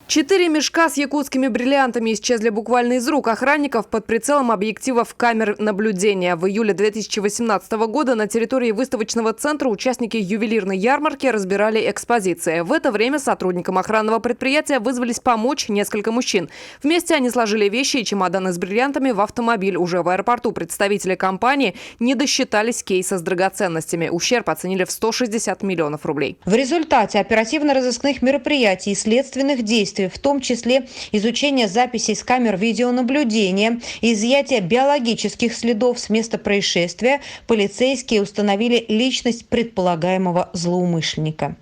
4 мешка с якутскими бриллиантами исчезли буквально из рук охранников под прицелом объективов камер наблюдения. В июле 2018 года на территории выставочного центра участники ювелирной ярмарки разбирали экспозиции. В это время сотрудникам охранного предприятия вызвались помочь несколько мужчин. Вместе они сложили вещи и чемоданы с бриллиантами в автомобиль. Уже в аэропорту представители компании не досчитались кейса с драгоценностями. Ущерб оценили в 160 миллионов рублей. В результате оперативно-розыскных мероприятий и следственных действий, в том числе изучение записей с камер видеонаблюдения и изъятие биологических следов с места происшествия, полицейские установили личность предполагаемого злоумышленника.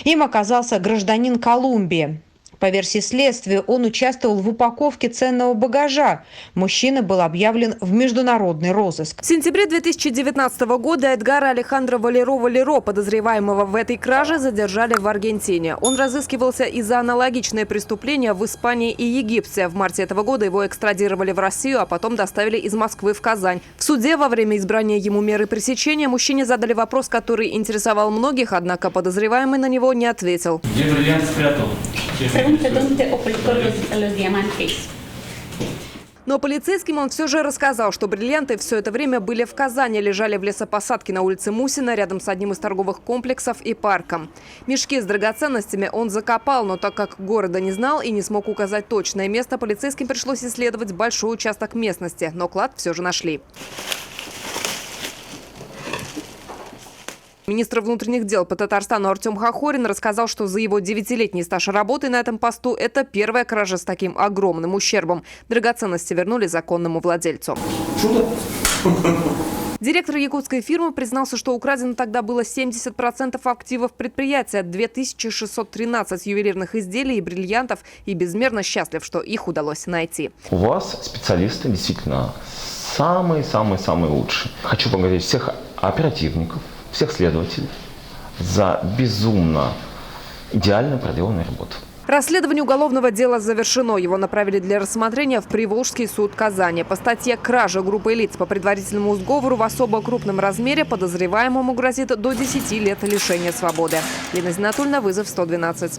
Им оказался гражданин Колумбии. По версии следствия, он участвовал в упаковке ценного багажа. Мужчина был объявлен в международный розыск. В сентябре 2019 года Эдгара Алехандро Валеро, подозреваемого в этой краже, задержали в Аргентине. Он разыскивался из-за аналогичные преступления в Испании и Египте. В марте этого года его экстрадировали в Россию, а потом доставили из Москвы в Казань. В суде во время избрания ему меры пресечения мужчине задали вопрос, который интересовал многих, однако подозреваемый на него не ответил. Где бриллиант спрятал? Но полицейским он все же рассказал, что бриллианты все это время были в Казани, лежали в лесопосадке на улице Мусина, рядом с одним из торговых комплексов и парком. Мешки с драгоценностями он закопал, но так как города не знал и не смог указать точное место, полицейским пришлось исследовать большой участок местности, но клад все же нашли. Министр внутренних дел по Татарстану Артем Хохорин рассказал, что за его 9-летний стаж работы на этом посту это первая кража с таким огромным ущербом. Драгоценности вернули законному владельцу. Директор якутской фирмы признался, что украдено тогда было 70% активов предприятия, 2613 ювелирных изделий и бриллиантов, и безмерно счастлив, что их удалось найти. У вас специалисты действительно самые-самые лучшие. Хочу поблагодарить всех оперативников, всех следователей за безумно идеально проделанную работу. Расследование уголовного дела завершено. Его направили для рассмотрения в Приволжский суд Казани. По статье «Кража группы лиц по предварительному сговору в особо крупном размере» подозреваемому грозит до 10 лет лишения свободы. Лена Зинатульна, вызов 112.